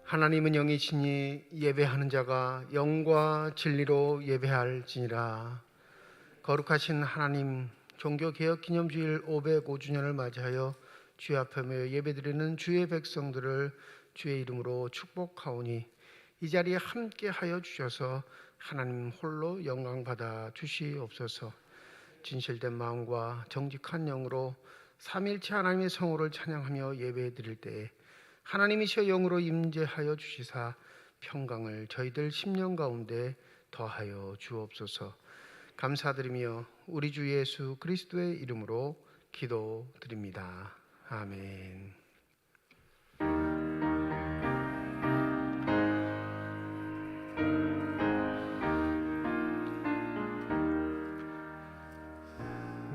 하나님은 영이시니 예배하는 자가 영과 진리로 예배할지니라. 거룩하신 하나님, 종교개혁기념주일 505주년을 맞이하여 주의 앞에 모여 예배드리는 주의 백성들을 주의 이름으로 축복하오니 이 자리에 함께하여 주셔서 하나님 홀로 영광받아 주시옵소서. 진실된 마음과 정직한 영으로 삼일체 하나님의 성호를 찬양하며 예배드릴 때에 하나님이시여 영으로 임재하여 주시사 평강을 저희들 심령 가운데 더하여 주옵소서. 감사드리며 우리 주 예수 그리스도의 이름으로 기도드립니다. 아멘.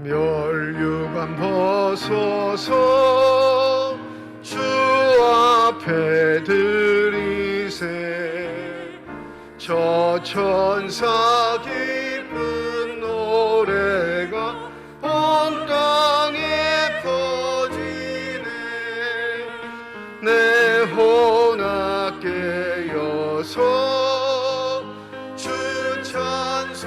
멸류관 벗어서 주 앞에 드리세. 저 천사 기쁜 노래가 온 땅에 퍼지네. 내 혼악 깨어서 주 찬송하여라.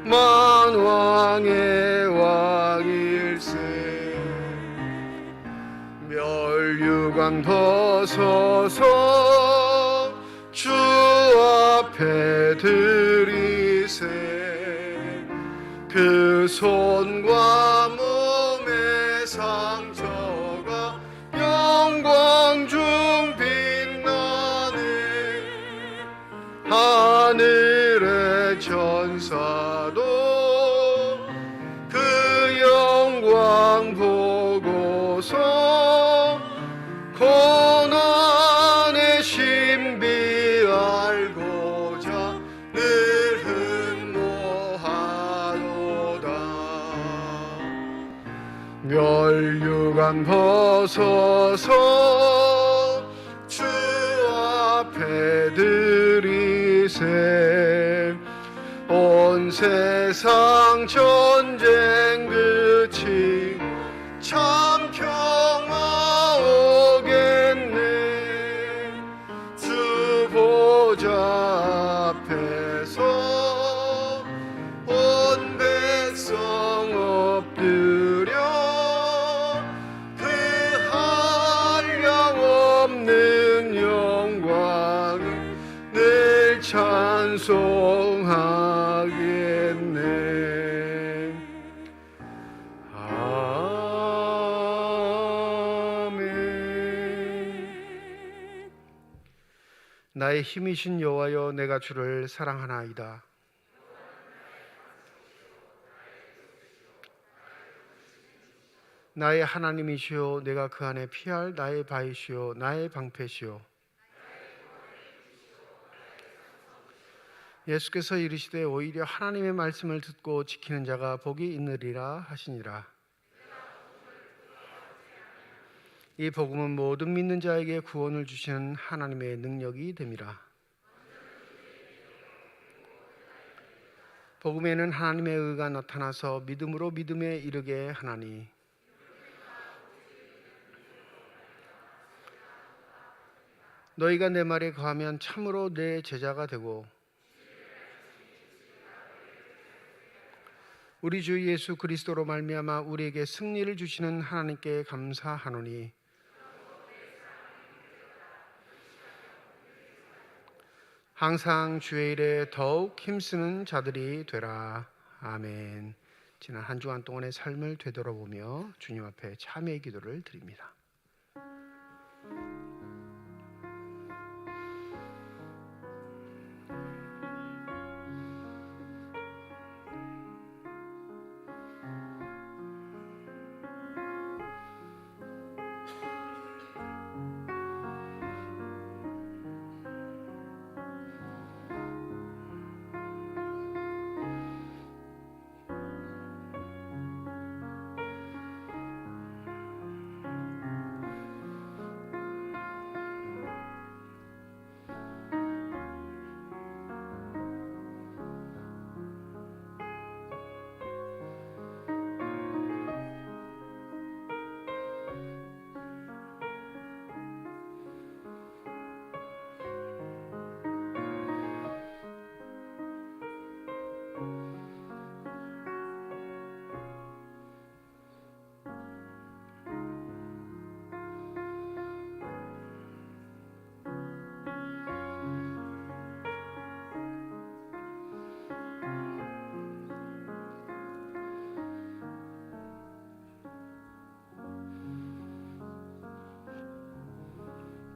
만왕의 왕일세. 멸류관 벗어서 주 앞에 드리세. 그 손과 몸의 상처가 영광 중 빛나네. 하늘의 천사도 그 영광 보고서 고난의 신비 알고자 늘 흠모하도다. 멸류관 벗어서 주 앞에 드리세. 온 세상 전쟁 끝이 참 평화 오겠네. 주 보좌 앞에서 온 백성 엎드려 그 한량없는 영광을 늘 찬송하겠네. 아멘. 나의 힘이신 여호와여, 내가 주를 사랑하나이다. 나의 하나님이시여, 내가 그 안에 피할 나의 바위시여 나의 방패시여. 예수께서 이르시되 오히려 하나님의 말씀을 듣고 지키는 자가 복이 있느리라 하시니라. 이 복음은 모든 믿는 자에게 구원을 주시는 하나님의 능력이 됨이라. 복음에는 하나님의 의가 나타나서 믿음으로 믿음에 이르게 하나니, 너희가 내 말에 거하면 참으로 내 제자가 되고 우리 주 예수 그리스도로 말미암아 우리에게 승리를 주시는 하나님께 감사하노니, 항상 주의 일에 더욱 힘쓰는 자들이 되라. 아멘. 지난 한 주간 동안의 삶을 되돌아보며 주님 앞에 참회의 기도를 드립니다.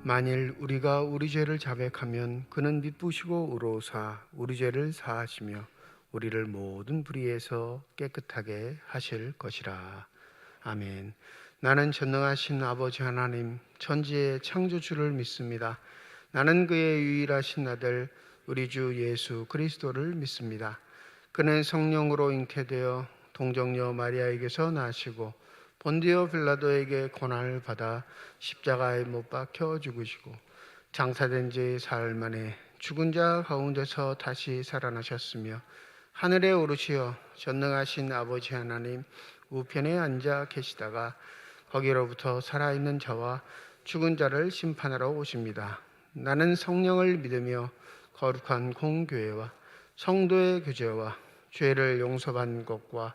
만일 우리가 우리 죄를 자백하면 그는 미쁘시고 의로우사 우리 죄를 사하시며 우리를 모든 불의에서 깨끗하게 하실 것이라. 아멘. 나는 전능하신 아버지 하나님 천지의 창조주를 믿습니다. 나는 그의 유일하신 아들 우리 주 예수 그리스도를 믿습니다. 그는 성령으로 잉태되어 동정녀 마리아에게서 나시고 본디오 빌라도에게 고난을 받아 십자가에 못 박혀 죽으시고 장사된 지 사흘 만에 죽은 자 가운데서 다시 살아나셨으며 하늘에 오르시어 전능하신 아버지 하나님 우편에 앉아 계시다가 거기로부터 살아있는 자와 죽은 자를 심판하러 오십니다. 나는 성령을 믿으며 거룩한 공교회와 성도의 교제와 죄를 용서받는 것과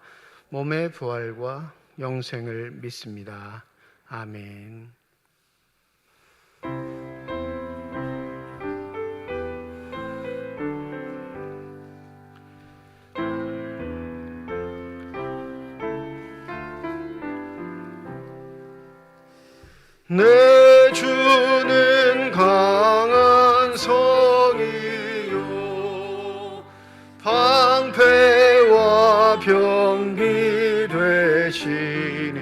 몸의 부활과 영생을 믿습니다. 아멘. 내 주는 강한 성이요 방패와 병기 되시니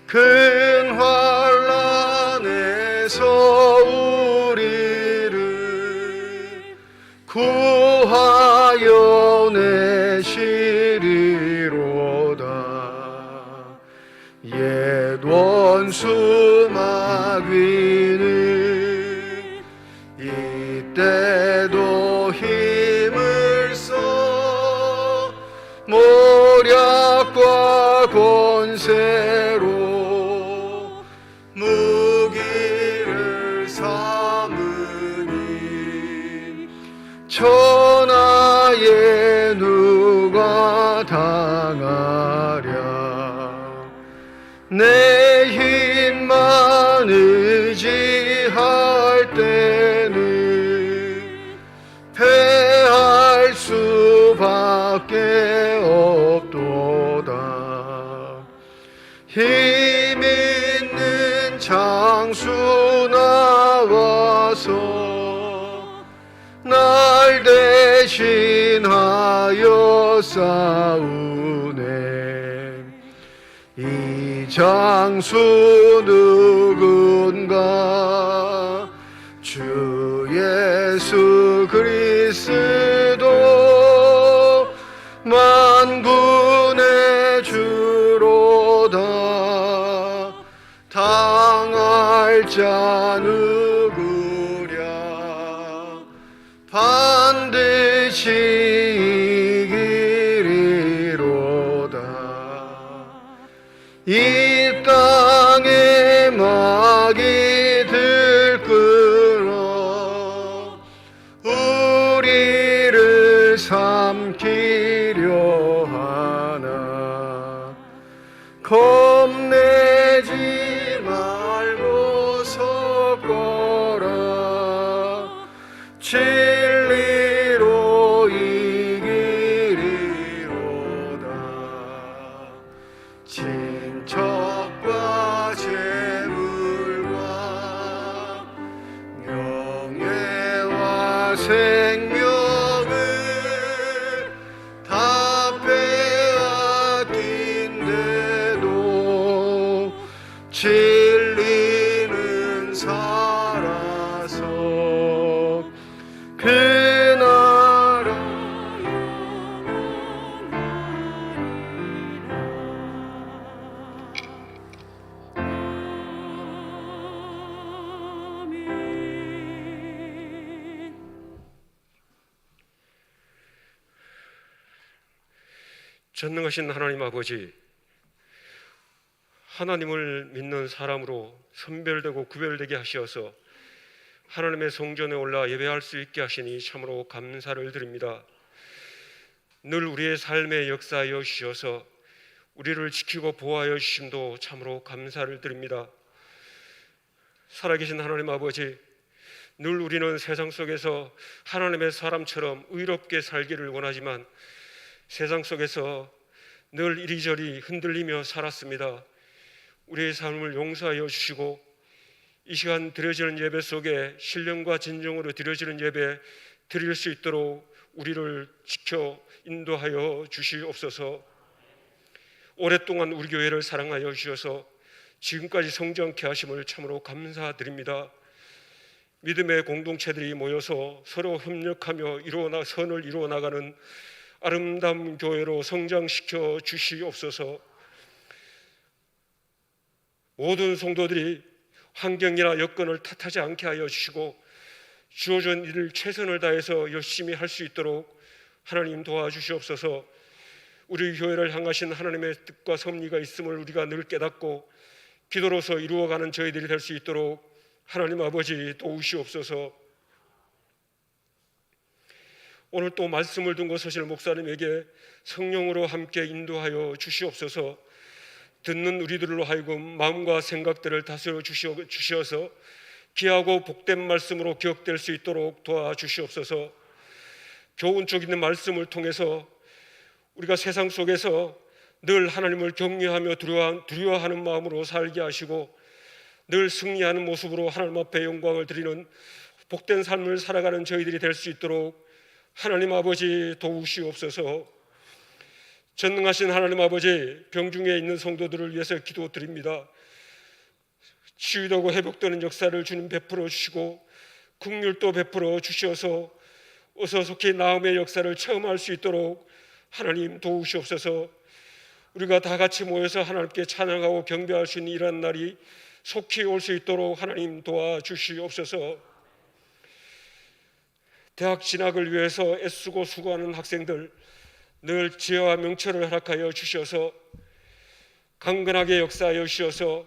큰 환난에서 우리를 구하여 내시리로다. 옛 원수 마귀는 이때도 힘을 써 모략과 권세로 무기를 삼으니 천하에 누가 당하랴. 내 힘만 의지할 때는 패할 수밖에 없도다. 힘 있는 장수 나와서 날 대신하여 싸우네. 이 장수 누군가 주 예수 그리스도 만군의 주로다. 당할 자 누구랴. 반드시 이 땅에 마귀 들끓어 우리를 삼키려 하나. 겁내지 말고 섰거라. 진리로 이기리로다. 친척과 재물과 명예와 생명을 다 빼앗긴데도 진리는 살아서 그 나라 전능하신 하나님 아버지, 하나님을 믿는 사람으로 선별되고 구별되게 하시어서 하나님의 성전에 올라 예배할 수 있게 하시니 참으로 감사를 드립니다. 늘 우리의 삶에 역사하여 주셔서 우리를 지키고 보호하여 주심도 참으로 감사를 드립니다. 살아계신 하나님 아버지, 늘 우리는 세상 속에서 하나님의 사람처럼 의롭게 살기를 원하지만 세상 속에서 늘 이리저리 흔들리며 살았습니다. 우리의 삶을 용서하여 주시고 이 시간 드려지는 예배 속에 신령과 진정으로 드려지는 예배 드릴 수 있도록 우리를 지켜 인도하여 주시옵소서. 오랫동안 우리 교회를 사랑하여 주셔서 지금까지 성장케 하심을 참으로 감사드립니다. 믿음의 공동체들이 모여서 서로 협력하며 선을 이루어 나가는 아름다운 교회로 성장시켜 주시옵소서. 모든 성도들이 환경이나 여건을 탓하지 않게 하여 주시고 주어진 일을 최선을 다해서 열심히 할 수 있도록 하나님 도와주시옵소서. 우리 교회를 향하신 하나님의 뜻과 섭리가 있음을 우리가 늘 깨닫고 기도로서 이루어가는 저희들이 될 수 있도록 하나님 아버지 도우시옵소서. 오늘 또 말씀을 듣고 서실 목사님에게 성령으로 함께 인도하여 주시옵소서. 듣는 우리들로 하여금 마음과 생각들을 다스려 주시어서 귀하고 복된 말씀으로 기억될 수 있도록 도와주시옵소서. 교훈적 있는 말씀을 통해서 우리가 세상 속에서 늘 하나님을 경외하며 두려워하는 마음으로 살게 하시고 늘 승리하는 모습으로 하나님 앞에 영광을 드리는 복된 삶을 살아가는 저희들이 될 수 있도록 하나님 아버지 도우시옵소서. 전능하신 하나님 아버지, 병중에 있는 성도들을 위해서 기도드립니다. 치유되고 회복되는 역사를 주님 베풀어 주시고 긍휼도 베풀어 주셔서 어서 속히 나음의 역사를 체험할 수 있도록 하나님 도우시옵소서. 우리가 다 같이 모여서 하나님께 찬양하고 경배할 수 있는 이런 날이 속히 올 수 있도록 하나님 도와주시옵소서. 대학 진학을 위해서 애쓰고 수고하는 학생들 늘 지혜와 명철을 허락하여 주셔서 강건하게 역사하여 주셔서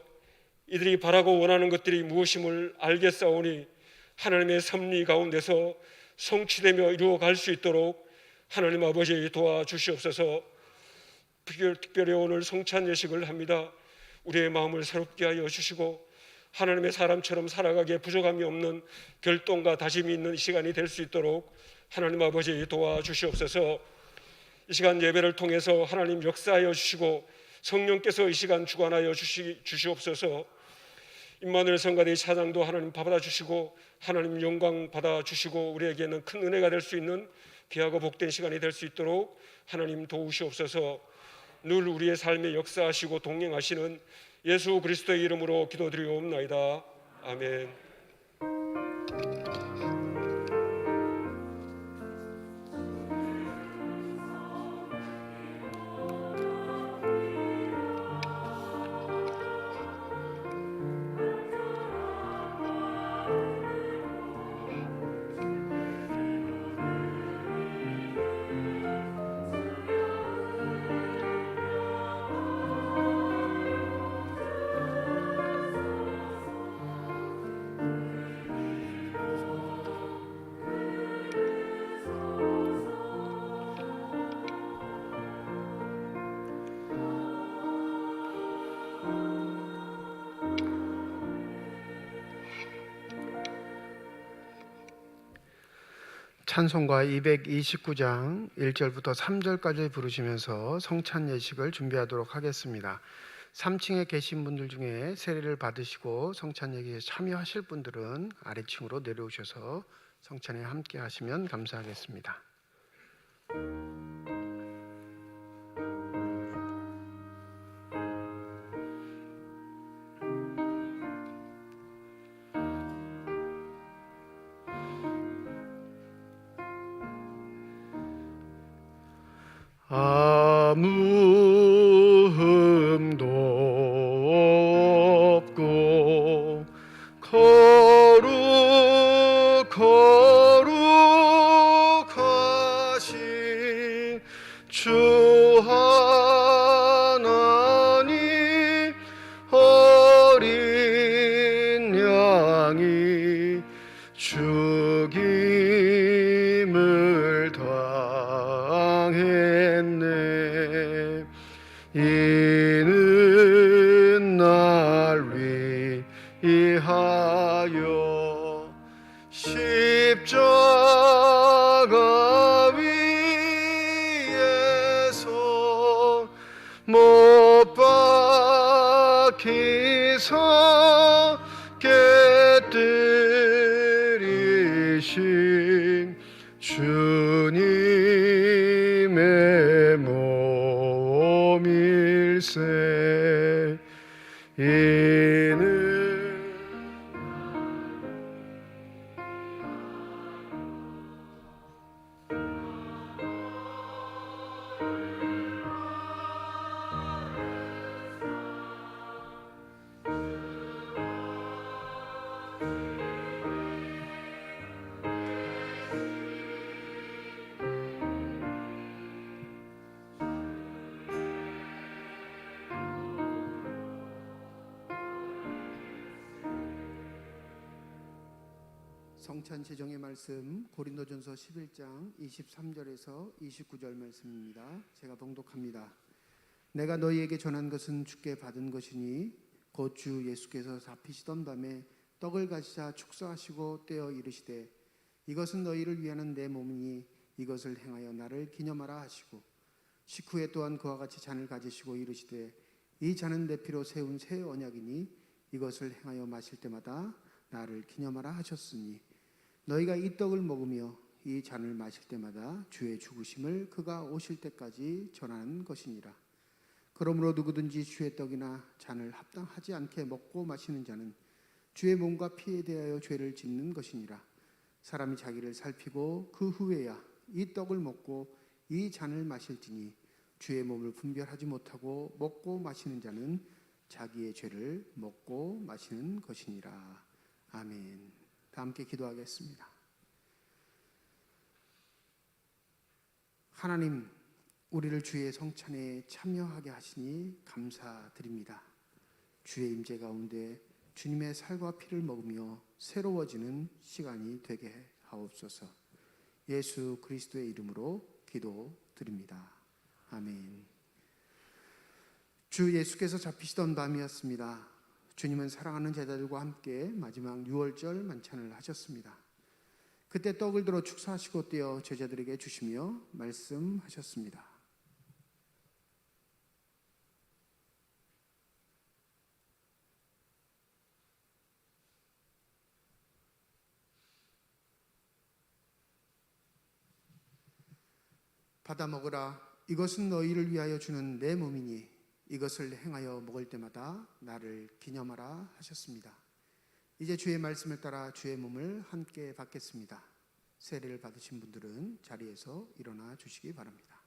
이들이 바라고 원하는 것들이 무엇임을 알겠사오니 하나님의 섭리 가운데서 성취되며 이루어갈 수 있도록 하나님 아버지 도와주시옵소서. 특별히 오늘 성찬 예식을 합니다. 우리의 마음을 새롭게 하여 주시고 하나님의 사람처럼 살아가기에 부족함이 없는 결동과 다짐이 있는 시간이 될 수 있도록 하나님 아버지 도와주시옵소서. 이 시간 예배를 통해서 하나님 역사하여 주시고 성령께서 이 시간 주관하여 주시옵소서. 임마누엘 성가대의 찬양도 하나님 받아주시고 하나님 영광 받아주시고 우리에게는 큰 은혜가 될 수 있는 귀하고 복된 시간이 될 수 있도록 하나님 도우시옵소서. 늘 우리의 삶에 역사하시고 동행하시는 예수 그리스도의 이름으로 기도드리옵나이다. 아멘. 찬송가 229장 1절부터 3절까지 부르시면서 성찬 예식을 준비하도록 하겠습니다. 3층에 계신 분들 중에 세례를 받으시고 성찬 예식에 참여하실 분들은 아래층으로 내려오셔서 성찬에 함께 하시면 감사하겠습니다. 아무 흠도 없고 거룩하신 주 하나님 어린 양이 죽임을 당했네. 이는 날 위하여 십자가 위에서 못 박히사 주님의 몸일세. 이는 성찬 제정의 말씀 고린도전서 11장 23절에서 29절 말씀입니다. 제가 봉독합니다. 내가 너희에게 전한 것은 주께 받은 것이니 곧 주 예수께서 잡히시던 밤에 떡을 가지사 축사하시고 떼어 이르시되 이것은 너희를 위하는 내 몸이니 이것을 행하여 나를 기념하라 하시고 식후에 또한 그와 같이 잔을 가지시고 이르시되 이 잔은 내 피로 세운 새 언약이니 이것을 행하여 마실 때마다 나를 기념하라 하셨으니 너희가 이 떡을 먹으며 이 잔을 마실 때마다 주의 죽으심을 그가 오실 때까지 전하는 것이니라. 그러므로 누구든지 주의 떡이나 잔을 합당하지 않게 먹고 마시는 자는 주의 몸과 피에 대하여 죄를 짓는 것이니라. 사람이 자기를 살피고 그 후에야 이 떡을 먹고 이 잔을 마실지니 주의 몸을 분별하지 못하고 먹고 마시는 자는 자기의 죄를 먹고 마시는 것이니라. 아멘. 다 함께 기도하겠습니다. 하나님, 우리를 주의 성찬에 참여하게 하시니 감사드립니다. 주의 임재 가운데 주님의 살과 피를 먹으며 새로워지는 시간이 되게 하옵소서. 예수 그리스도의 이름으로 기도드립니다. 아멘. 주 예수께서 잡히시던 밤이었습니다. 주님은 사랑하는 제자들과 함께 마지막 유월절 만찬을 하셨습니다. 그때 떡을 들어 축사하시고 떼어 제자들에게 주시며 말씀하셨습니다. 받아 먹으라. 이것은 너희를 위하여 주는 내 몸이니 이것을 행하여 먹을 때마다 나를 기념하라 하셨습니다. 이제 주의 말씀을 따라 주의 몸을 함께 받겠습니다. 세례를 받으신 분들은 자리에서 일어나 주시기 바랍니다.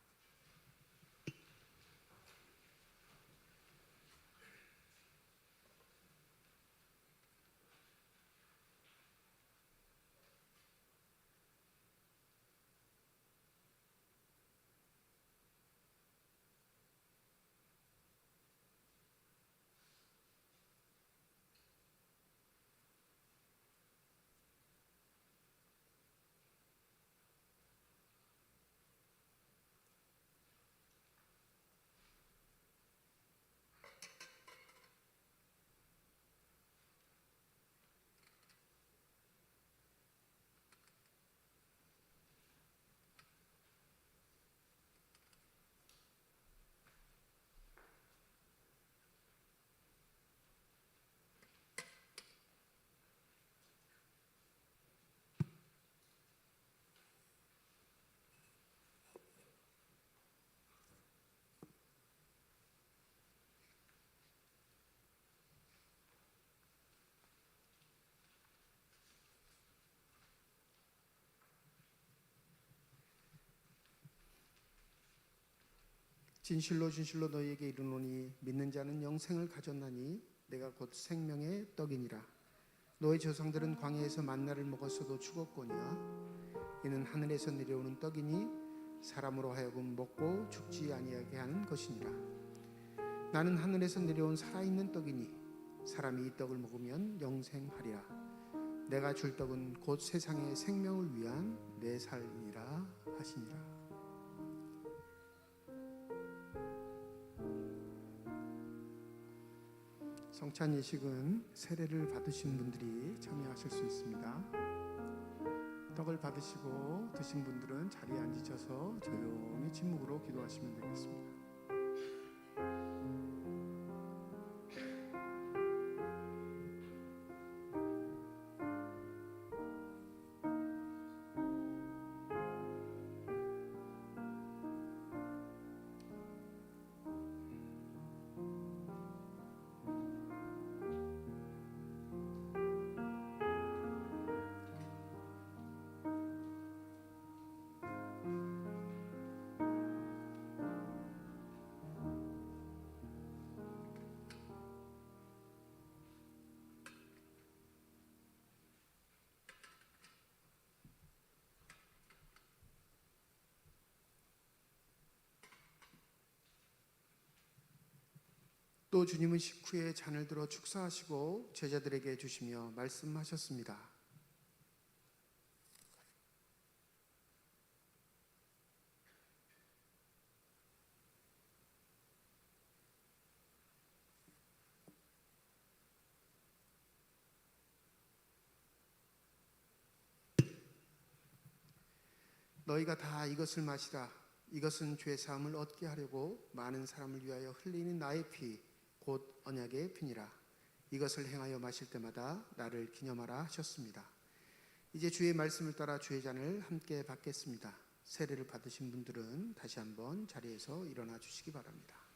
진실로 진실로 너희에게 이르노니 믿는 자는 영생을 가졌나니 내가 곧 생명의 떡이니라. 너희 조상들은 광야에서 만나를 먹었어도 죽었거니와 이는 하늘에서 내려오는 떡이니 사람으로 하여금 먹고 죽지 아니하게 하는 것이니라. 나는 하늘에서 내려온 살아있는 떡이니 사람이 이 떡을 먹으면 영생하리라. 내가 줄 떡은 곧 세상의 생명을 위한 내 살이니라 하시니라. 성찬 예식은 세례를 받으신 분들이 참여하실 수 있습니다. 떡을 받으시고 드신 분들은 자리에 앉으셔서 조용히 침묵으로 기도하시면 되겠습니다. 또 주님은 식후에 잔을 들어 축사하시고 제자들에게 주시며 말씀하셨습니다. 너희가 다 이것을 마시라. 이것은 죄 사함을 얻게 하려고 많은 사람을 위하여 흘리는 나의 피, 곧 언약의 피니라. 이것을 행하여 마실 때마다 나를 기념하라 하셨습니다. 이제 주의 말씀을 따라 주의 잔을 함께 받겠습니다. 세례를 받으신 분들은 다시 한번 자리에서 일어나 주시기 바랍니다.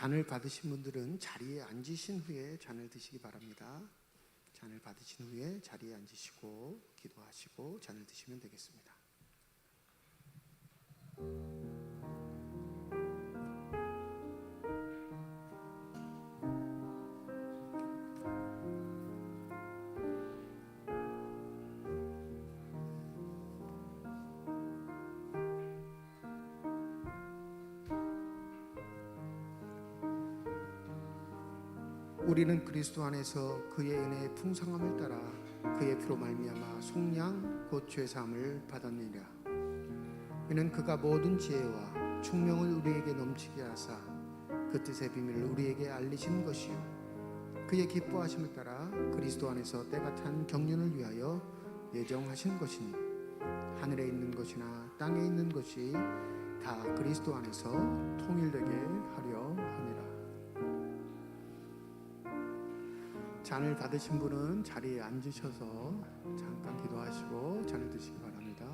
잔을 받으신 분들은 자리에 앉으신 후에 잔을 드시기 바랍니다. 잔을 받으신 후에 자리에 앉으시고 기도하시고 잔을 드시면 되겠습니다. 우리는 그리스도 안에서 그의 은혜의 풍성함을 따라 그의 피로 말미암아 속량 곧 죄사함을 받았느니라. 이는 그가 모든 지혜와 총명을 우리에게 넘치게 하사 그 뜻의 비밀을 우리에게 알리신 것이요 그의 기뻐하심을 따라 그리스도 안에서 때가 탄 경륜을 위하여 예정하신 것이니 하늘에 있는 것이나 땅에 있는 것이 다 그리스도 안에서 통일되게 하려 함이라. 잔을 받으신 분은 자리에 앉으셔서 잠깐 기도하시고 잔을 드시기 바랍니다.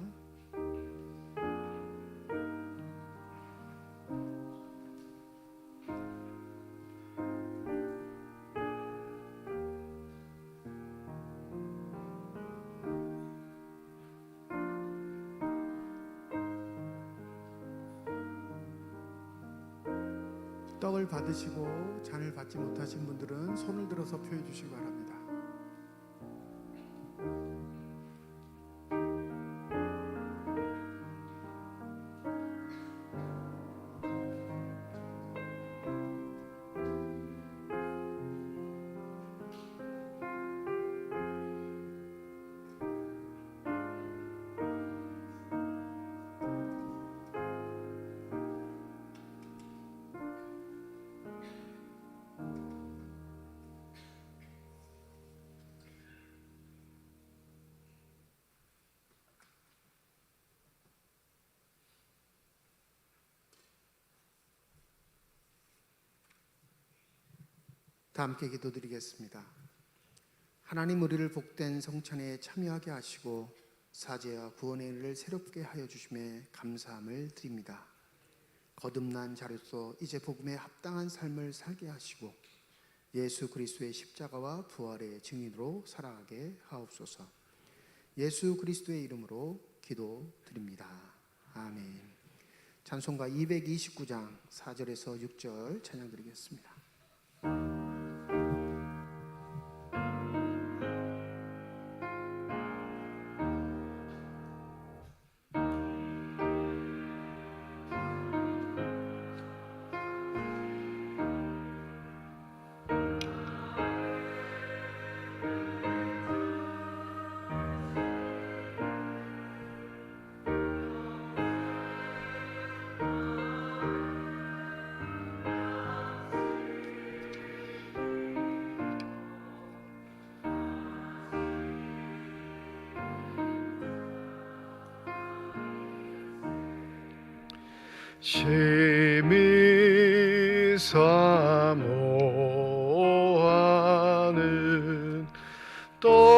떡을 받으시고 잔을 받지 못하신 분들은 손을 들어서 표해 주시기 바랍니다. 다 함께 기도드리겠습니다. 하나님, 우리를 복된 성찬에 참여하게 하시고 사죄와 구원의 일을 새롭게 하여 주심에 감사함을 드립니다. 거듭난 자로서 이제 복음에 합당한 삶을 살게 하시고 예수 그리스도의 십자가와 부활의 증인으로 살아가게 하옵소서. 예수 그리스도의 이름으로 기도드립니다. 아멘. 찬송가 229장 4절에서 6절 찬양 드리겠습니다. 심히 사모하는 떠나셨던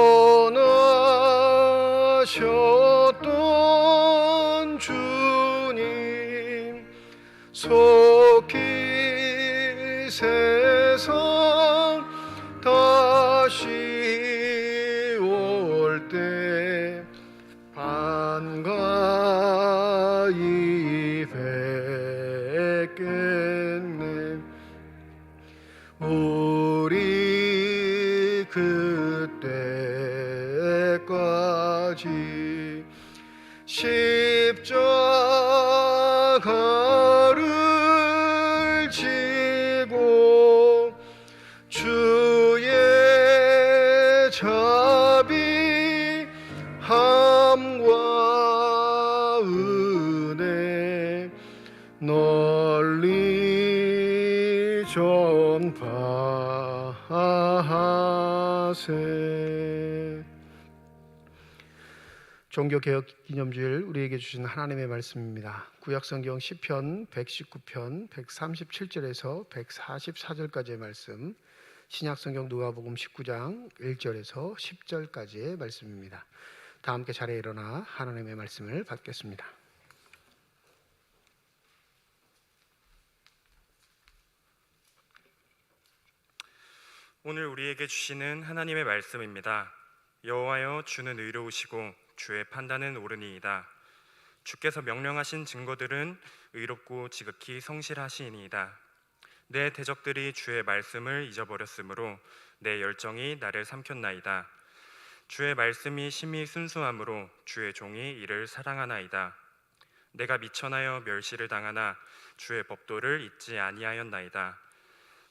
주님 속히 세상 다시 올 때 반가이 뵙겠네. 우리 그때까지 십자가를 지고 주의 자비함과 은혜 널리 전파하세. 종교개혁기념주일 우리에게 주신 하나님의 말씀입니다. 구약성경 시편 119편 137절에서 144절까지의 말씀, 신약성경 누가복음 19장 1절에서 10절까지의 말씀입니다. 다 함께 자리에 일어나 하나님의 말씀을 받겠습니다. 오늘 우리에게 주시는 하나님의 말씀입니다. 여호와여, 주는 의로우시고 주의 판단은 옳으니이다. 주께서 명령하신 증거들은 의롭고 지극히 성실하시니이다. 내 대적들이 주의 말씀을 잊어버렸으므로 내 열정이 나를 삼켰나이다. 주의 말씀이 심히 순수함으로 주의 종이 이를 사랑하나이다. 내가 미천하여 멸시를 당하나 주의 법도를 잊지 아니하였나이다.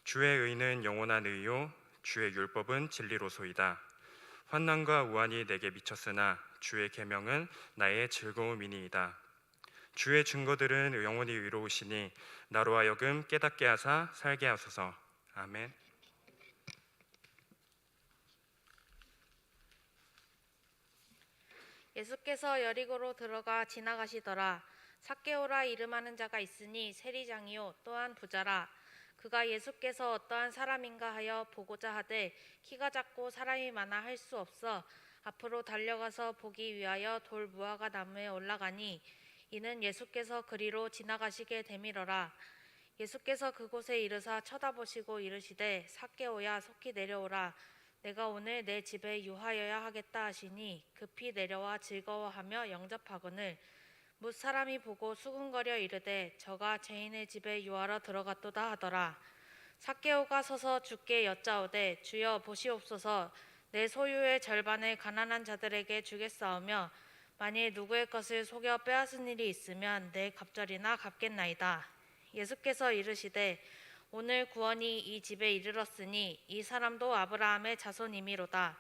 주의 의는 영원한 의요 주의 율법은 진리로소이다. 환난과 우환이 내게 미쳤으나 주의 계명은 나의 즐거움이니이다. 주의 증거들은 영원히 의로우시니 나로 하여금 깨닫게 하사 살게 하소서. 아멘. 예수께서 여리고로 들어가 지나가시더라. 삭개오라 이름하는 자가 있으니 세리장이요 또한 부자라. 그가 예수께서 어떠한 사람인가 하여 보고자 하되 키가 작고 사람이 많아 할 수 없어 앞으로 달려가서 보기 위하여 돌 무화과 나무에 올라가니 이는 예수께서 그리로 지나가시게 되밀어라. 예수께서 그곳에 이르사 쳐다보시고 이르시되 삭개오야 속히 내려오라. 내가 오늘 내 집에 유하여야 하겠다 하시니 급히 내려와 즐거워하며 영접하거늘 뭇 사람이 보고 수군거려 이르되 저가 죄인의 집에 유하러 들어갔도다 하더라. 삭개오가 서서 주께 여짜오되 주여 보시옵소서, 내 소유의 절반을 가난한 자들에게 주겠사오며 만일 누구의 것을 속여 빼앗은 일이 있으면 내 갑절이나 갚겠나이다. 예수께서 이르시되 오늘 구원이 이 집에 이르렀으니 이 사람도 아브라함의 자손이미로다.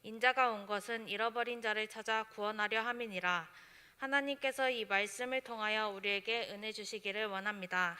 인자가 온 것은 잃어버린 자를 찾아 구원하려 함이니라. 하나님께서 이 말씀을 통하여 우리에게 은혜 주시기를 원합니다.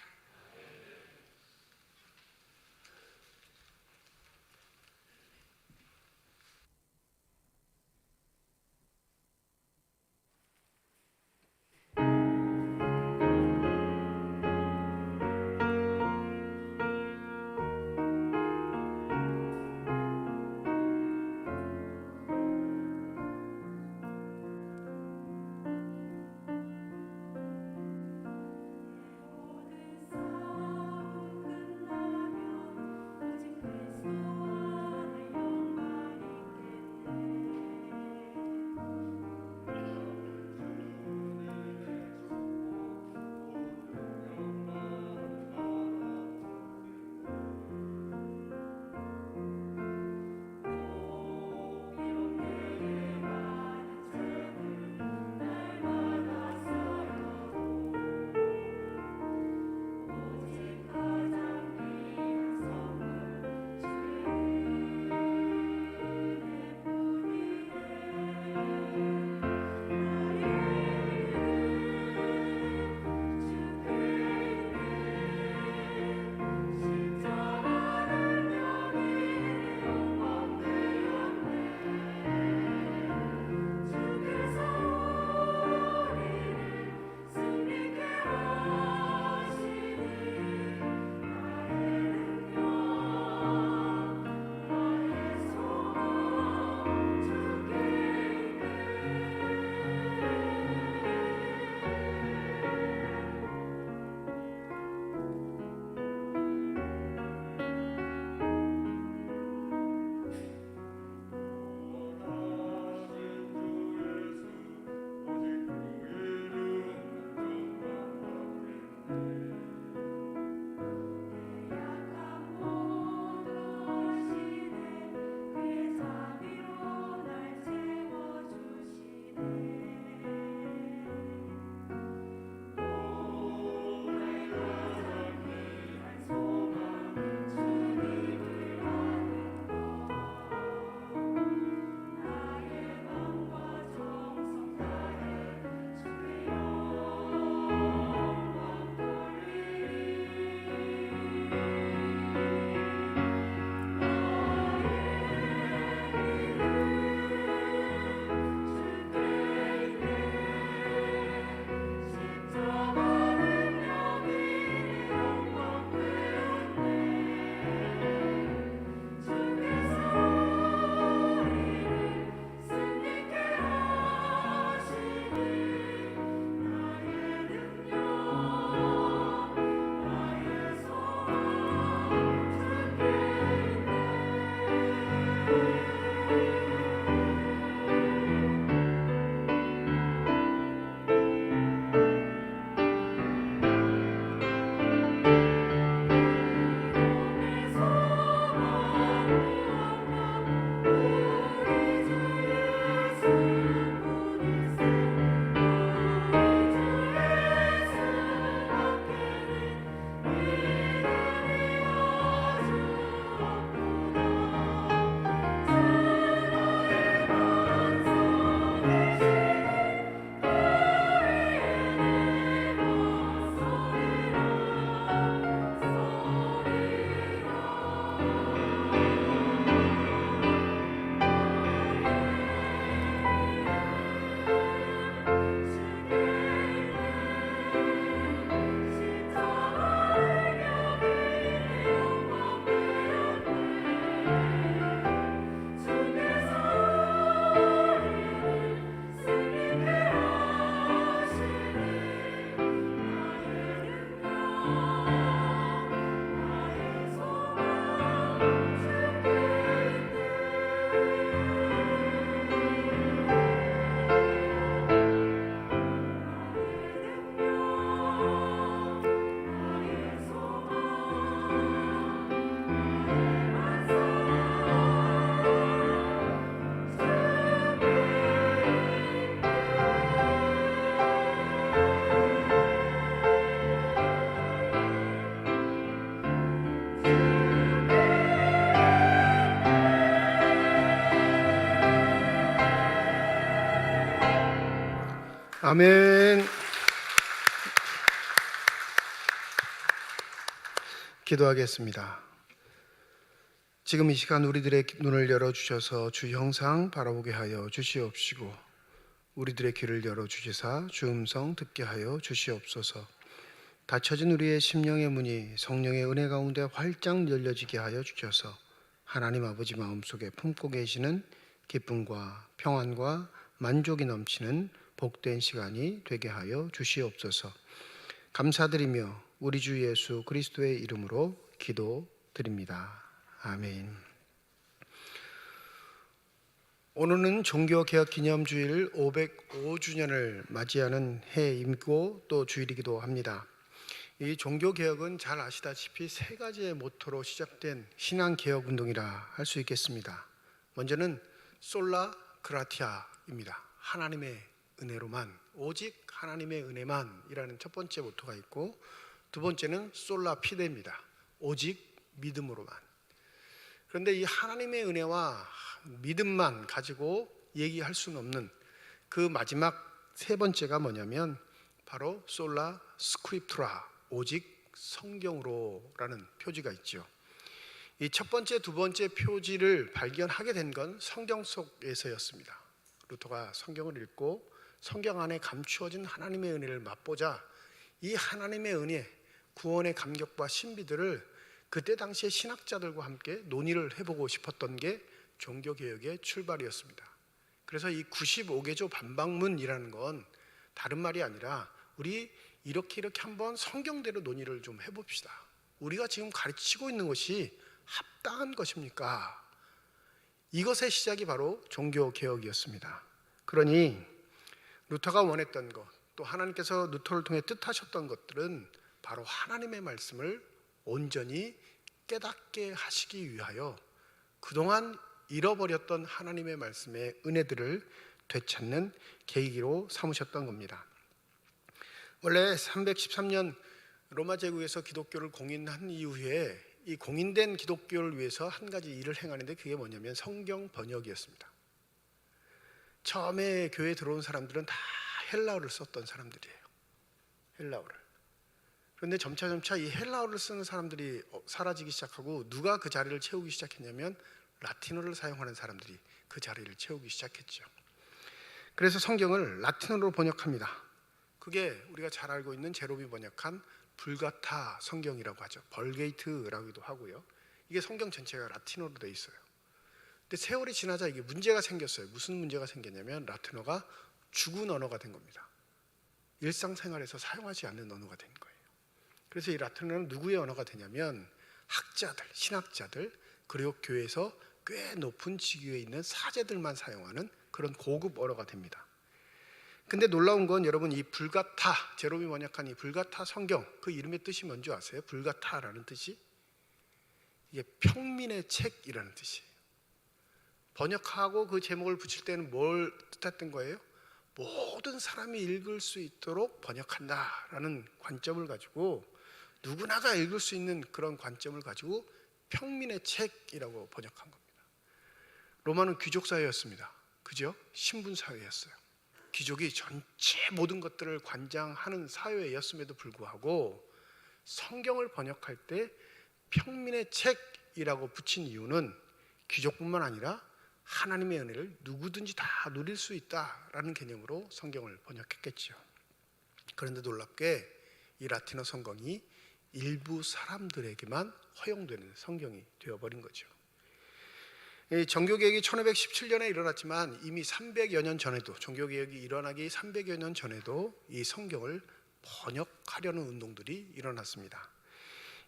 아멘. 기도하겠습니다. 지금 이 시간 우리들의 눈을 열어주셔서 주 형상 바라보게 하여 주시옵시고 우리들의 귀를 열어주시사 주 음성 듣게 하여 주시옵소서. 닫혀진 우리의 심령의 문이 성령의 은혜 가운데 활짝 열려지게 하여 주셔서 하나님 아버지 마음속에 품고 계시는 기쁨과 평안과 만족이 넘치는 복된 시간이 되게 하여 주시옵소서. 감사드리며 우리 주 예수 그리스도의 이름으로 기도드립니다. 아멘. 오늘은 종교개혁기념주일 505주년을 맞이하는 해이고 또 주일이기도 합니다. 이 종교개혁은 잘 아시다시피 세 가지의 모토로 시작된 신앙개혁운동이라 할 수 있겠습니다. 먼저는 솔라 그라티아입니다. 하나님의 은혜로만, 오직 하나님의 은혜만 이라는 첫 번째 모토가 있고, 두 번째는 솔라 피데입니다. 오직 믿음으로만. 그런데 이 하나님의 은혜와 믿음만 가지고 얘기할 수는 없는 그 마지막 세 번째가 뭐냐면 바로 솔라 스크립투라, 오직 성경으로라는 표지가 있죠. 이 첫 번째, 두 번째 표지를 발견하게 된 건 성경 속에서였습니다. 루터가 성경을 읽고 성경 안에 감추어진 하나님의 은혜를 맛보자 이 하나님의 은혜, 구원의 감격과 신비들을 그때 당시에 신학자들과 함께 논의를 해보고 싶었던 게 종교개혁의 출발이었습니다. 그래서 이 95개조 반박문이라는 건 다른 말이 아니라 우리 이렇게 한번 성경대로 논의를 좀 해봅시다. 우리가 지금 가르치고 있는 것이 합당한 것입니까? 이것의 시작이 바로 종교개혁이었습니다. 그러니 루터가 원했던 것, 또 하나님께서 루터를 통해 뜻하셨던 것들은 바로 하나님의 말씀을 온전히 깨닫게 하시기 위하여 그동안 잃어버렸던 하나님의 말씀의 은혜들을 되찾는 계기로 삼으셨던 겁니다. 원래 313년 로마 제국에서 기독교를 공인한 이후에 이 공인된 기독교를 위해서 한 가지 일을 행하는데 그게 뭐냐면 성경 번역이었습니다. 처음에 교회에 들어온 사람들은 다 헬라어를 썼던 사람들이에요. 헬라어를. 그런데 점차 이 헬라어를 쓰는 사람들이 사라지기 시작하고 누가 그 자리를 채우기 시작했냐면 라틴어를 사용하는 사람들이 그 자리를 채우기 시작했죠. 그래서 성경을 라틴어로 번역합니다. 그게 우리가 잘 알고 있는 제롬이 번역한 불가타 성경이라고 하죠. 벌게이트라고도 하고요. 이게 성경 전체가 라틴어로 돼 있어요. 근데 세월이 지나자 이게 문제가 생겼어요. 무슨 문제가 생겼냐면 라틴어가 죽은 언어가 된 겁니다. 일상생활에서 사용하지 않는 언어가 된 거예요. 그래서 이 라틴어는 누구의 언어가 되냐면 학자들, 신학자들, 그리고 교회에서 꽤 높은 직위에 있는 사제들만 사용하는 그런 고급 언어가 됩니다. 근데 놀라운 건 여러분 이 불가타, 제롬이 번역한 이 불가타 성경, 그 이름의 뜻이 뭔지 아세요? 불가타라는 뜻이 이게 평민의 책이라는 뜻이에요. 번역하고 그 제목을 붙일 때는 뭘 뜻했던 거예요? 모든 사람이 읽을 수 있도록 번역한다라는 관점을 가지고 누구나가 읽을 수 있는 그런 관점을 가지고 평민의 책이라고 번역한 겁니다. 로마는 귀족 사회였습니다. 그죠? 신분 사회였어요. 귀족이 전체 모든 것들을 관장하는 사회였음에도 불구하고 성경을 번역할 때 평민의 책이라고 붙인 이유는 귀족뿐만 아니라 하나님의 은혜를 누구든지 다 누릴 수 있다라는 개념으로 성경을 번역했겠죠. 그런데 놀랍게 이 라틴어 성경이 일부 사람들에게만 허용되는 성경이 되어버린 거죠. 종교개혁이 1517년에 일어났지만 이미 300여 년 전에도, 종교개혁이 일어나기 300여 년 전에도 이 성경을 번역하려는 운동들이 일어났습니다.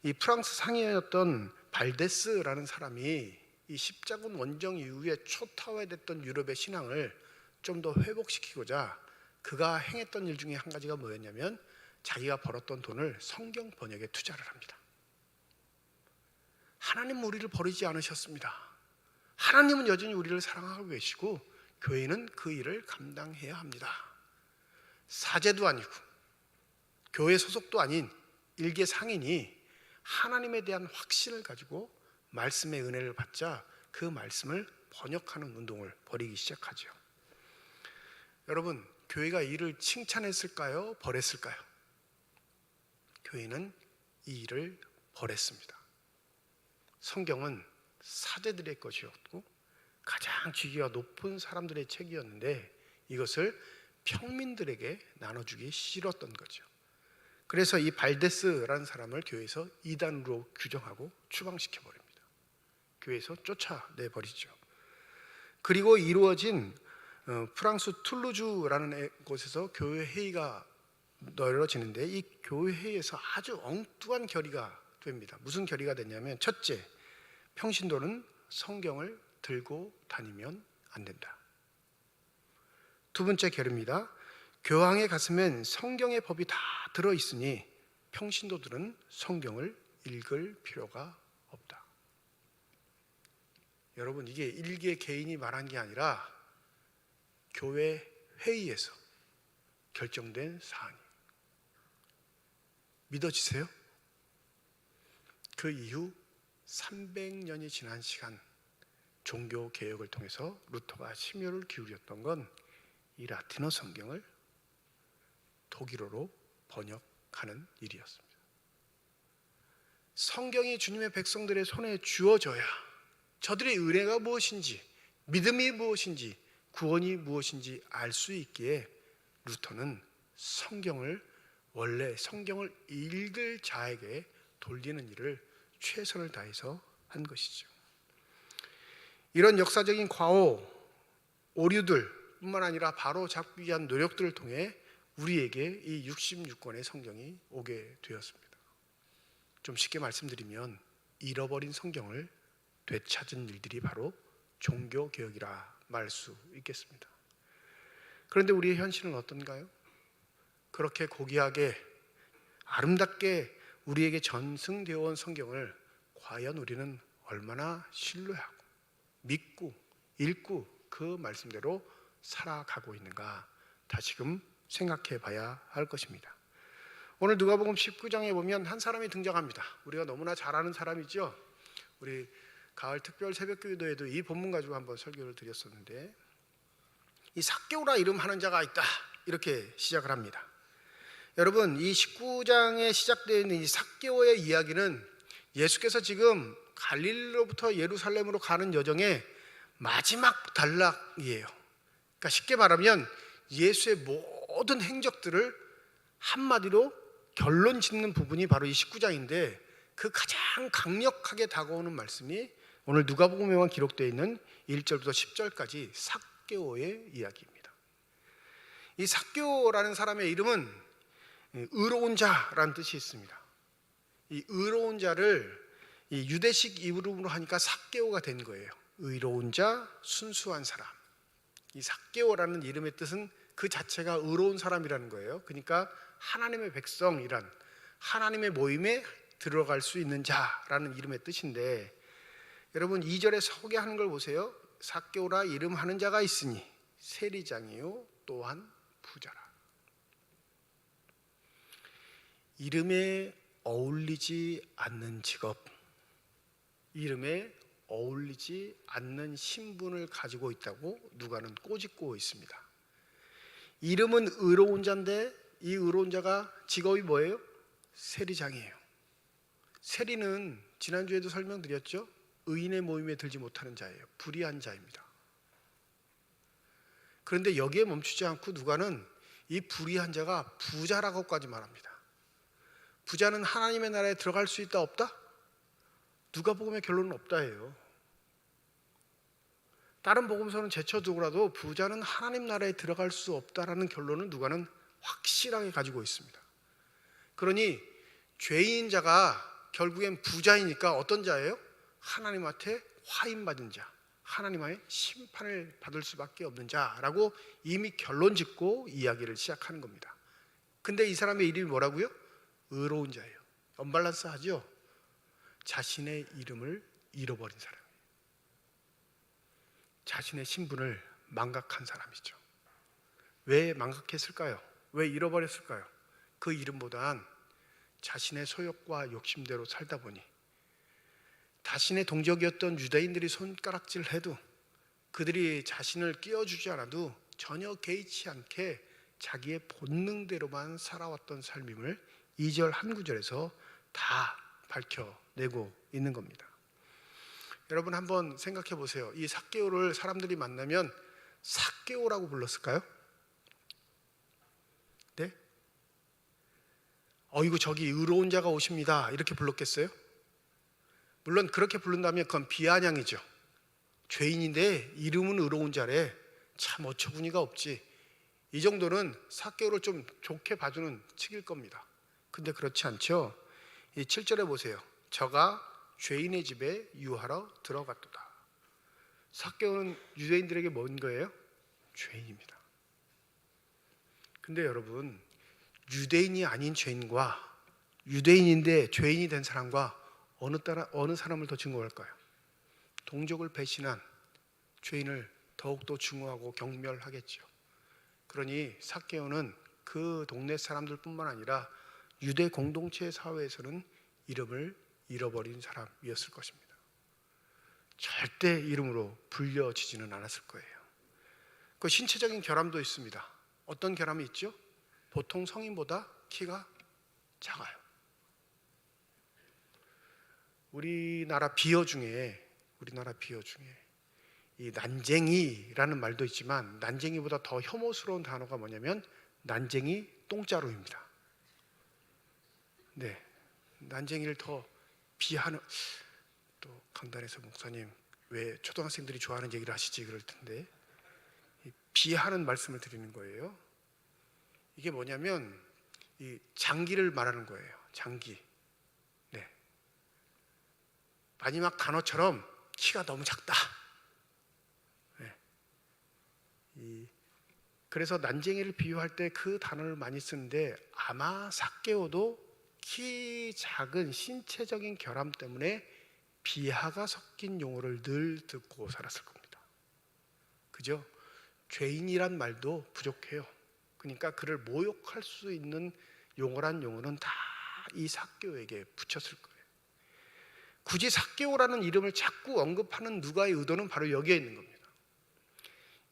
이 프랑스 상인이었던 발데스라는 사람이 이 십자군 원정 이후에 초토화됐던 유럽의 신앙을 좀 더 회복시키고자 그가 행했던 일 중에 한 가지가 뭐였냐면 자기가 벌었던 돈을 성경 번역에 투자를 합니다. 하나님은 우리를 버리지 않으셨습니다. 하나님은 여전히 우리를 사랑하고 계시고 교회는 그 일을 감당해야 합니다. 사제도 아니고 교회 소속도 아닌 일개 상인이 하나님에 대한 확신을 가지고 말씀의 은혜를 받자 그 말씀을 번역하는 운동을 벌이기 시작하죠. 여러분, 교회가 이를 칭찬했을까요? 벌했을까요? 교회는 이 일을 벌했습니다. 성경은 사제들의 것이었고 가장 지위가 높은 사람들의 책이었는데 이것을 평민들에게 나눠주기 싫었던 거죠. 그래서 이 발데스라는 사람을 교회에서 이단으로 규정하고 추방시켜 버립니다. 교회에서 쫓아내버리죠. 그리고 이루어진 프랑스 툴루즈라는 곳에서 교회 회의가 열어지는데 이 교회 회의에서 아주 엉뚱한 결의가 됩니다. 무슨 결의가 됐냐면 첫째, 평신도는 성경을 들고 다니면 안 된다. 두 번째 결의입니다. 교황의 가슴엔 성경의 법이 다 들어있으니 평신도들은 성경을 읽을 필요가 없다. 여러분, 이게 일개 개인이 말한 게 아니라 교회 회의에서 결정된 사안이에요. 믿어지세요? 그 이후 300년이 지난 시간 종교 개혁을 통해서 루터가 심혈을 기울였던 건 이 라틴어 성경을 독일어로 번역하는 일이었습니다. 성경이 주님의 백성들의 손에 주어져야 저들의 은혜가 무엇인지, 믿음이 무엇인지, 구원이 무엇인지 알 수 있기에 루터는 원래 성경을 읽을 자에게 돌리는 일을 최선을 다해서 한 것이죠. 이런 역사적인 과오, 오류들 뿐만 아니라 바로 잡기 위한 노력들을 통해 우리에게 이 66권의 성경이 오게 되었습니다. 좀 쉽게 말씀드리면 잃어버린 성경을 되찾은 일들이 바로 종교개혁이라 말할 수 있겠습니다. 그런데 우리의 현실은 어떤가요? 그렇게 고귀하게 아름답게 우리에게 전승되어 온 성경을 과연 우리는 얼마나 신뢰하고 믿고 읽고 그 말씀대로 살아가고 있는가 다시금 생각해 봐야 할 것입니다. 오늘 누가복음 19장에 보면 한 사람이 등장합니다. 우리가 너무나 잘 아는 사람이죠. 우리 가을 특별 새벽기도에도 이 본문 가지고 한번 설교를 드렸었는데 이 삭개오라 이름하는 자가 있다 이렇게 시작을 합니다. 여러분, 이 19장에 시작되어 있는 이 삭개오의 이야기는 예수께서 지금 갈릴리로부터 예루살렘으로 가는 여정의 마지막 단락이에요. 그러니까 쉽게 말하면 예수의 모든 행적들을 한마디로 결론 짓는 부분이 바로 이 19장인데 그 가장 강력하게 다가오는 말씀이 오늘 누가복음에만 기록되어 있는 1절부터 10절까지 삭개오의 이야기입니다. 이 삭개오라는 사람의 이름은 의로운 자라는 뜻이 있습니다. 이 의로운 자를 이 유대식 이름으로 하니까 삭개오가 된 거예요. 의로운 자, 순수한 사람. 이 삭개오라는 이름의 뜻은 그 자체가 의로운 사람이라는 거예요. 그러니까 하나님의 백성이란 하나님의 모임에 들어갈 수 있는 자라는 이름의 뜻인데 여러분 2절에 소개하는 걸 보세요. 삭개오라 이름하는 자가 있으니 세리장이요 또한 부자라. 이름에 어울리지 않는 직업, 이름에 어울리지 않는 신분을 가지고 있다고 누가는 꼬집고 있습니다. 이름은 의로운 자인데 이 의로운 자가 직업이 뭐예요? 세리장이에요. 세리는 지난주에도 설명드렸죠. 의인의 모임에 들지 못하는 자예요. 불의한 자입니다. 그런데 여기에 멈추지 않고 누가는 이 불의한 자가 부자라고까지 말합니다. 부자는 하나님의 나라에 들어갈 수 있다 없다? 누가복음의 결론은 없다예요. 다른 복음서는 제쳐두고라도 부자는 하나님 나라에 들어갈 수 없다라는 결론은 누가는 확실하게 가지고 있습니다. 그러니 죄인 자가 결국엔 부자이니까 어떤 자예요? 하나님한테 화인받은 자, 하나님의 심판을 받을 수밖에 없는 자라고 이미 결론 짓고 이야기를 시작하는 겁니다. 근데 이 사람의 이름이 뭐라고요? 의로운 자예요. 언밸런스하죠? 자신의 이름을 잃어버린 사람이에요. 자신의 신분을 망각한 사람이죠. 왜 망각했을까요? 왜 잃어버렸을까요? 그 이름보단 자신의 소욕과 욕심대로 살다 보니 자신의 동족이었던 유대인들이 손가락질을 해도 그들이 자신을 끼워주지 않아도 전혀 개의치 않게 자기의 본능대로만 살아왔던 삶임을 2절 한 구절에서 다 밝혀내고 있는 겁니다. 여러분 한번 생각해 보세요. 이 삭개오를 사람들이 만나면 삭개오라고 불렀을까요? 네? 어이구 저기 의로운 자가 오십니다 이렇게 불렀겠어요? 물론 그렇게 부른다면 그건 비아냥이죠. 죄인인데 이름은 의로운 자래. 참 어처구니가 없지. 이 정도는 삭개오를 좀 좋게 봐주는 칙일 겁니다. 근데 그렇지 않죠. 이 7절에 보세요. 저가 죄인의 집에 유하러 들어갔도다. 삭개오는 유대인들에게 뭔 거예요? 죄인입니다. 근데 여러분, 유대인이 아닌 죄인과 유대인인데 죄인이 된 사람과 어느 사람을 더 증오할까요? 동족을 배신한 죄인을 더욱더 증오하고 경멸하겠죠. 그러니 삭개오는 그 동네 사람들뿐만 아니라 유대 공동체 사회에서는 이름을 잃어버린 사람이었을 것입니다. 절대 이름으로 불려지지는 않았을 거예요. 그 신체적인 결함도 있습니다. 어떤 결함이 있죠? 보통 성인보다 키가 작아요. 우리나라 비어 중에 이 난쟁이라는 말도 있지만 난쟁이보다 더 혐오스러운 단어가 뭐냐면 난쟁이 똥자루입니다. 네, 난쟁이를 더 비하는, 또 강단에서 목사님 왜 초등학생들이 좋아하는 얘기를 하시지 그럴 텐데 비하는 말씀을 드리는 거예요. 이게 뭐냐면 이 장기를 말하는 거예요. 장기. 네. 마지막 단어처럼 키가 너무 작다. 네. 그래서 난쟁이를 비유할 때 그 단어를 많이 쓰는데 아마 삭개오도 키 작은 신체적인 결함 때문에 비하가 섞인 용어를 늘 듣고 살았을 겁니다. 그죠? 죄인이란 말도 부족해요. 그러니까 그를 모욕할 수 있는 용어란 용어는 다 이 삭개오에게 붙였을 거예요. 굳이 삭개오라는 이름을 자꾸 언급하는 누가의 의도는 바로 여기에 있는 겁니다.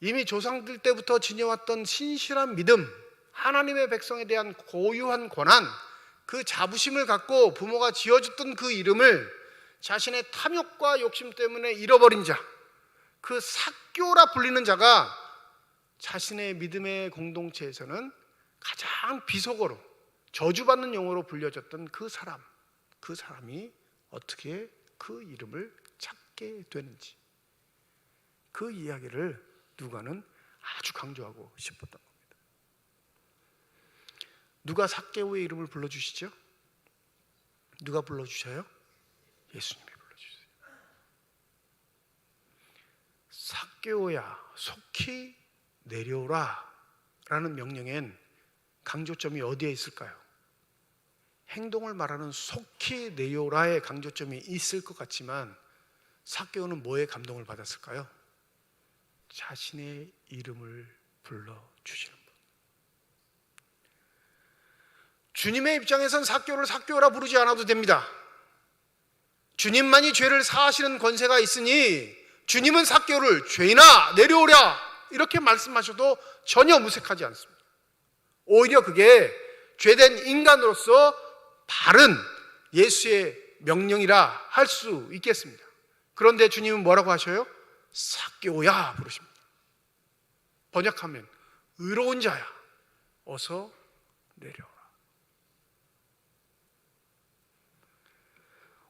이미 조상들 때부터 지녀왔던 신실한 믿음, 하나님의 백성에 대한 고유한 권한, 그 자부심을 갖고 부모가 지어줬던 그 이름을 자신의 탐욕과 욕심 때문에 잃어버린 자, 그 삭개오라 불리는 자가 자신의 믿음의 공동체에서는 가장 비속어로 저주받는 용어로 불려졌던 그 사람이 어떻게 그 이름을 찾게 되는지, 그 이야기를 누가는 아주 강조하고 싶었던 겁니다. 누가 삭개오의 이름을 불러주시죠? 누가 불러주셔요? 예수님이 불러주세요. 삭개오야 속히 내려오라 라는 명령엔 강조점이 어디에 있을까요? 행동을 말하는 속히 내려오라의 강조점이 있을 것 같지만 삭개오는 뭐에 감동을 받았을까요? 자신의 이름을 불러주시는 분. 주님의 입장에선 삭개오를 삭개오라 부르지 않아도 됩니다. 주님만이 죄를 사하시는 권세가 있으니 주님은 삭개오를 죄인아 내려오랴 이렇게 말씀하셔도 전혀 무색하지 않습니다. 오히려 그게 죄된 인간으로서 바른 예수의 명령이라 할 수 있겠습니다. 그런데 주님은 뭐라고 하셔요? 삭개오야 부르십니다. 번역하면 의로운 자야 어서 내려오라.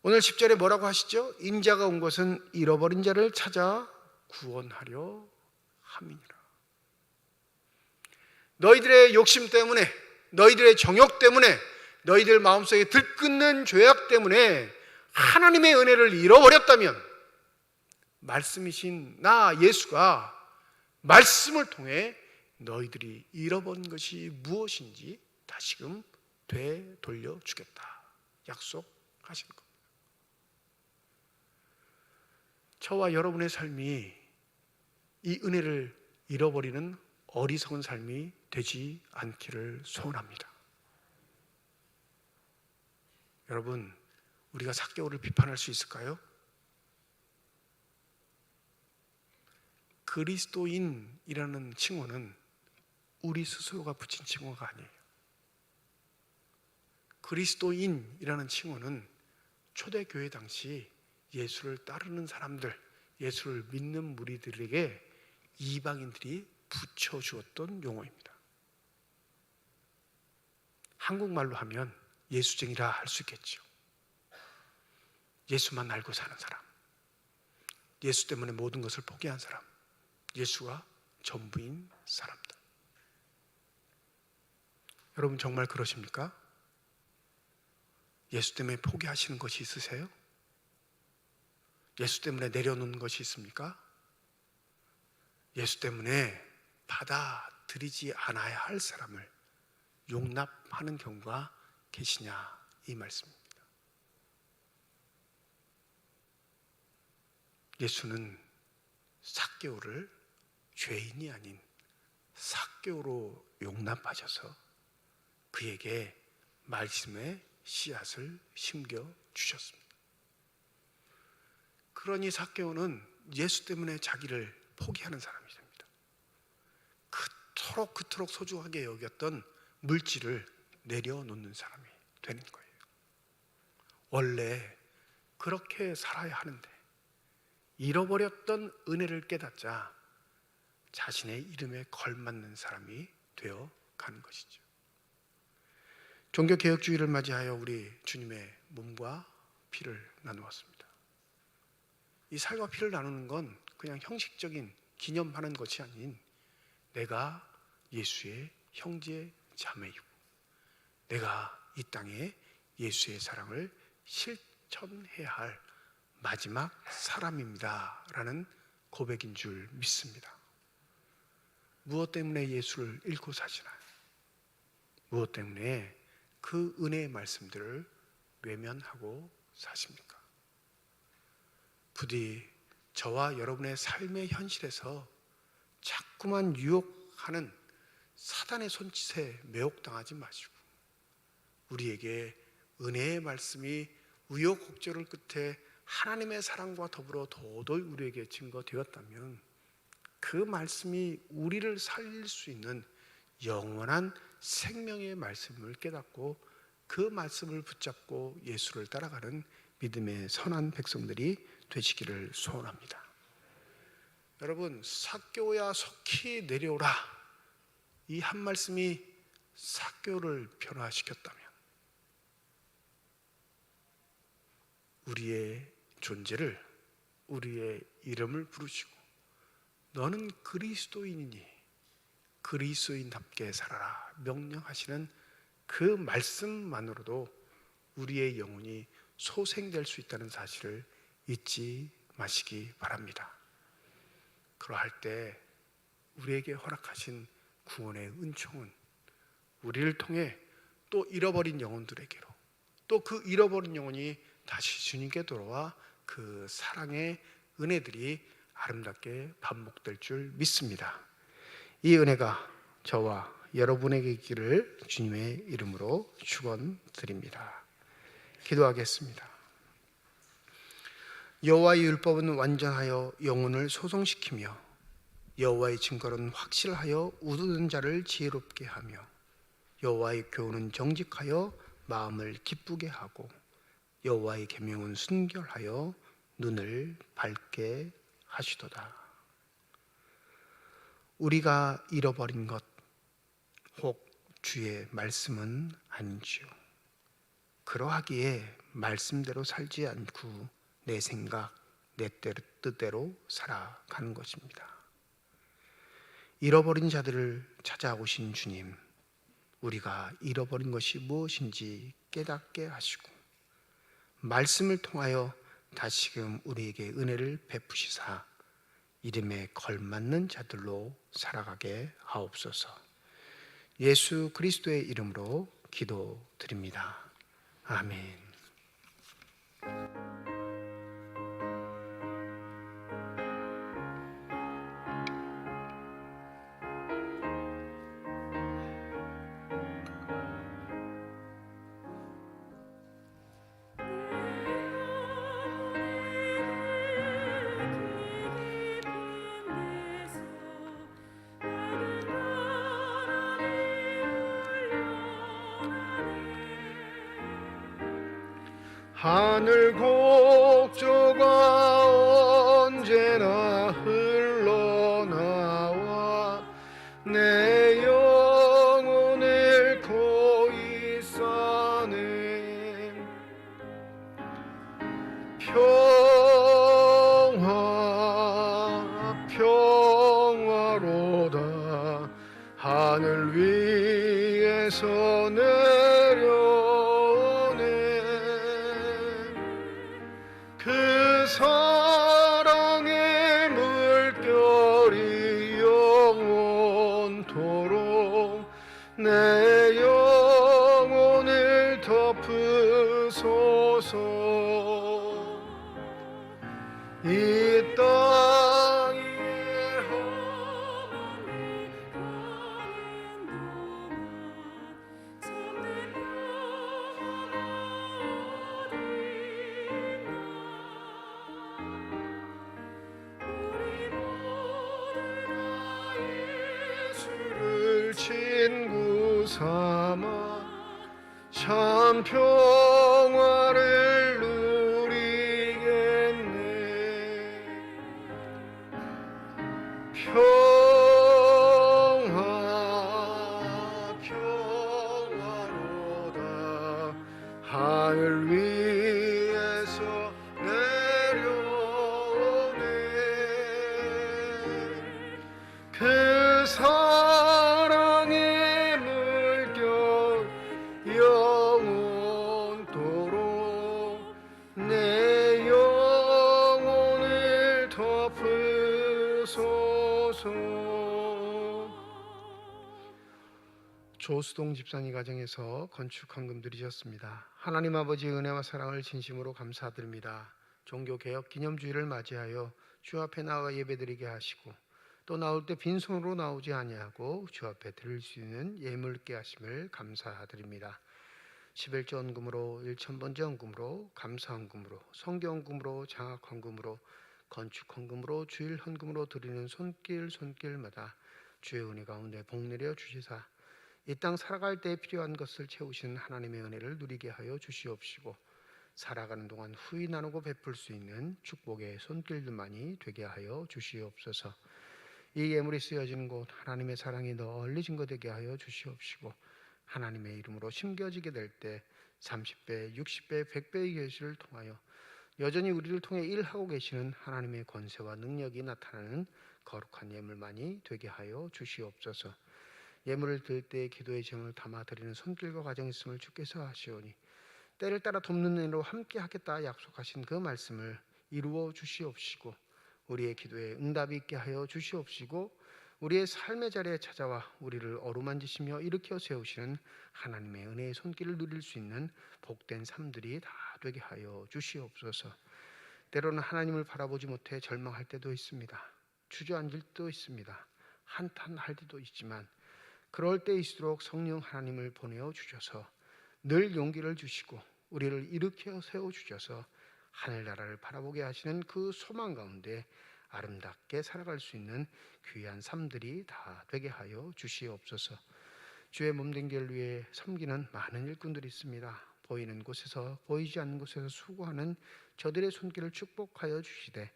오늘 10절에 뭐라고 하시죠? 인자가 온 것은 잃어버린 자를 찾아 구원하려 함이니라. 너희들의 욕심 때문에, 너희들의 정욕 때문에, 너희들 마음속에 들끓는 죄악 때문에 하나님의 은혜를 잃어버렸다면 말씀이신 나 예수가 말씀을 통해 너희들이 잃어버린 것이 무엇인지 다시금 되돌려 주겠다 약속하신 겁니다. 저와 여러분의 삶이 이 은혜를 잃어버리는 어리석은 삶이 되지 않기를 소원합니다. 여러분, 우리가 삭개오를 비판할 수 있을까요? 그리스도인이라는 칭호는 우리 스스로가 붙인 칭호가 아니에요. 그리스도인이라는 칭호는 초대교회 당시 예수를 따르는 사람들, 예수를 믿는 무리들에게 이방인들이 붙여주었던 용어입니다. 한국말로 하면 예수쟁이라 할 수 있겠죠. 예수만 알고 사는 사람, 예수 때문에 모든 것을 포기한 사람, 예수가 전부인 사람들. 여러분 정말 그러십니까? 예수 때문에 포기하시는 것이 있으세요? 예수 때문에 내려놓는 것이 있습니까? 예수 때문에 받아들이지 않아야 할 사람을 용납하는 경우가 계시냐, 이 말씀입니다. 예수는 삭개오를 죄인이 아닌 삭개오로 용납하셔서 그에게 말씀의 씨앗을 심겨 주셨습니다. 그러니 삭개오는 예수 때문에 자기를 포기하는 사람이 됩니다. 그토록 소중하게 여겼던 물질을 내려놓는 사람이 되는 거예요. 원래 그렇게 살아야 하는데 잃어버렸던 은혜를 깨닫자 자신의 이름에 걸맞는 사람이 되어 가는 것이죠. 종교개혁주의를 맞이하여 우리 주님의 몸과 피를 나누었습니다. 이 살과 피를 나누는 건 그냥 형식적인 기념하는 것이 아닌 내가 예수의 형제 자매이고 내가 이 땅에 예수의 사랑을 실천해야 할 마지막 사람입니다 라는 고백인 줄 믿습니다. 무엇 때문에 예수를 잃고 사시나요? 무엇 때문에 그 은혜의 말씀들을 외면하고 사십니까? 부디 저와 여러분의 삶의 현실에서 자꾸만 유혹하는 사단의 손짓에 매혹당하지 마시고 우리에게 은혜의 말씀이 우여곡절을 끝에 하나님의 사랑과 더불어 도저히 우리에게 증거되었다면 그 말씀이 우리를 살릴 수 있는 영원한 생명의 말씀을 깨닫고 그 말씀을 붙잡고 예수를 따라가는 믿음의 선한 백성들이 되시기를 소원합니다. 여러분, 삭개오야 속히 내려오라, 이 한 말씀이 삭개오를 변화시켰다면 우리의 존재를, 우리의 이름을 부르시고 너는 그리스도인이니 그리스도인답게 살아라 명령하시는 그 말씀만으로도 우리의 영혼이 소생될 수 있다는 사실을 잊지 마시기 바랍니다. 그러할 때 우리에게 허락하신 구원의 은총은 우리를 통해 또 잃어버린 영혼들에게로, 또 그 잃어버린 영혼이 다시 주님께 돌아와 그 사랑의 은혜들이 아름답게 반복될 줄 믿습니다. 이 은혜가 저와 여러분에게 있기를 주님의 이름으로 축원드립니다. 기도하겠습니다. 여호와의 율법은 완전하여 영혼을 소성시키며 여호와의 증거는 확실하여 웃는 자를 지혜롭게 하며 여호와의 교훈은 정직하여 마음을 기쁘게 하고 여호와의 계명은 순결하여 눈을 밝게 하시도다. 우리가 잃어버린 것 혹 주의 말씀은 아닌지요. 그러하기에 말씀대로 살지 않고 내 생각, 내 뜻대로 살아가는 것입니다. 잃어버린 자들을 찾아오신 주님, 우리가 잃어버린 것이 무엇인지 깨닫게 하시고 말씀을 통하여 다시금 우리에게 은혜를 베푸시사 이름에 걸맞는 자들로 살아가게 하옵소서. 예수 그리스도의 이름으로 기도드립니다. 아멘. 하늘 곡조가 언제나 흘러나와 내 영혼을 고이 싸네. 평화 평화로다 하늘 위에서 내려오네. 그 사랑의 물결이 영원토록 내 영혼을 덮으소서. 이 땅 위에 예수를 친구 삼아 참 평화를 누리겠네. 평화 평화로다 하늘 위에서 내려오네. 그 사랑의 물결 영원토록 내 영혼을 덮으소서. 조수동 집사님 가정에서 건축 헌금 드리셨습니다. 하나님 아버지의 은혜와 사랑을 진심으로 감사드립니다. 종교개혁 기념주일을 맞이하여 주 앞에 나아가 예배드리게 하시고 또 나올 때 빈손으로 나오지 아니하고 주 앞에 드릴 수 있는 예물께 하심을 감사드립니다. 11조 헌금으로 1,000번째 헌금으로 감사 헌금으로 성경 헌금으로 장학 헌금으로 건축 헌금으로 주일 헌금으로 드리는 손길마다 주의 은혜 가운데 복 내려 주시사 이 땅 살아갈 때 필요한 것을 채우시는 하나님의 은혜를 누리게 하여 주시옵시고 살아가는 동안 후히 나누고 베풀 수 있는 축복의 손길들만이 되게 하여 주시옵소서. 이 예물이 쓰여지는 곳 하나님의 사랑이 널리 증거되게 하여 주시옵시고 하나님의 이름으로 심겨지게 될 때 30배, 60배, 100배의 계시를 통하여 여전히 우리를 통해 일하고 계시는 하나님의 권세와 능력이 나타나는 거룩한 예물만이 되게 하여 주시옵소서. 예물을 드릴 때 기도의 정을 담아 드리는 손길과 과정이 있음을 주께서 하시오니 때를 따라 돕는 은혜로 함께 하겠다 약속하신 그 말씀을 이루어 주시옵시고 우리의 기도에 응답이 있게 하여 주시옵시고 우리의 삶의 자리에 찾아와 우리를 어루만지시며 일으켜 세우시는 하나님의 은혜의 손길을 누릴 수 있는 복된 삶들이 다 되게 하여 주시옵소서. 때로는 하나님을 바라보지 못해 절망할 때도 있습니다. 주저앉을 때도 있습니다. 한탄할 때도 있지만 그럴 때일수록 성령 하나님을 보내어 주셔서 늘 용기를 주시고 우리를 일으켜 세워 주셔서 하늘나라를 바라보게 하시는 그 소망 가운데 아름답게 살아갈 수 있는 귀한 삶들이 다 되게 하여 주시옵소서. 주의 몸된 길을 위해 섬기는 많은 일꾼들이 있습니다. 보이는 곳에서 보이지 않는 곳에서 수고하는 저들의 손길을 축복하여 주시되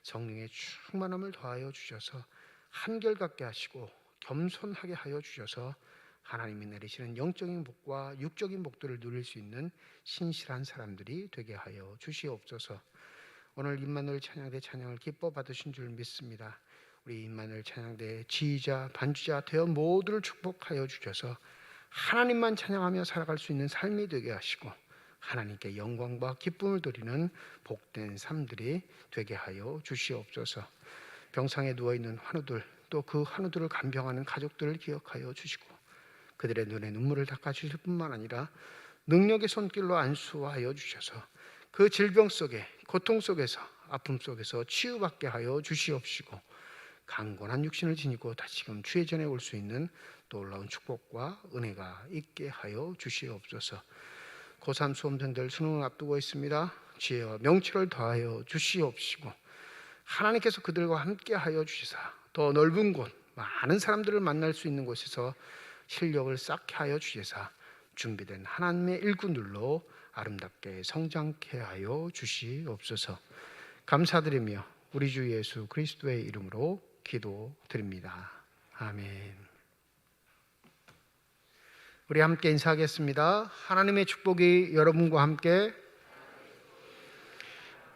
성령의 충만함을 더하여 주셔서 한결같게 하시고 겸손하게 하여 주셔서 하나님이 내리시는 영적인 복과 육적인 복들을 누릴 수 있는 신실한 사람들이 되게 하여 주시옵소서. 오늘 임마누엘 찬양대 찬양을 기뻐 받으신 줄 믿습니다. 우리 임마누엘 찬양대 지휘자 반주자 되어 모두를 축복하여 주셔서 하나님만 찬양하며 살아갈 수 있는 삶이 되게 하시고 하나님께 영광과 기쁨을 드리는 복된 삶들이 되게 하여 주시옵소서. 병상에 누워있는 환우들 또 그 환우들을 간병하는 가족들을 기억하여 주시고 그들의 눈에 눈물을 닦아주실 뿐만 아니라 능력의 손길로 안수하여 주셔서 그 질병 속에 고통 속에서 아픔 속에서 치유받게 하여 주시옵시고 강건한 육신을 지니고 다시금 주의 전에 올 수 있는 놀라운 축복과 은혜가 있게 하여 주시옵소서. 고3 수험생들 수능을 앞두고 있습니다. 지혜와 명철을 더하여 주시옵시고 하나님께서 그들과 함께 하여 주시사 더 넓은 곳 많은 사람들을 만날 수 있는 곳에서 실력을 쌓게 하여 주시사 준비된 하나님의 일꾼들로 아름답게 성장케 하여 주시옵소서. 감사드리며 우리 주 예수 그리스도의 이름으로 기도드립니다. 아멘. 우리 함께 인사하겠습니다. 하나님의 축복이 여러분과 함께.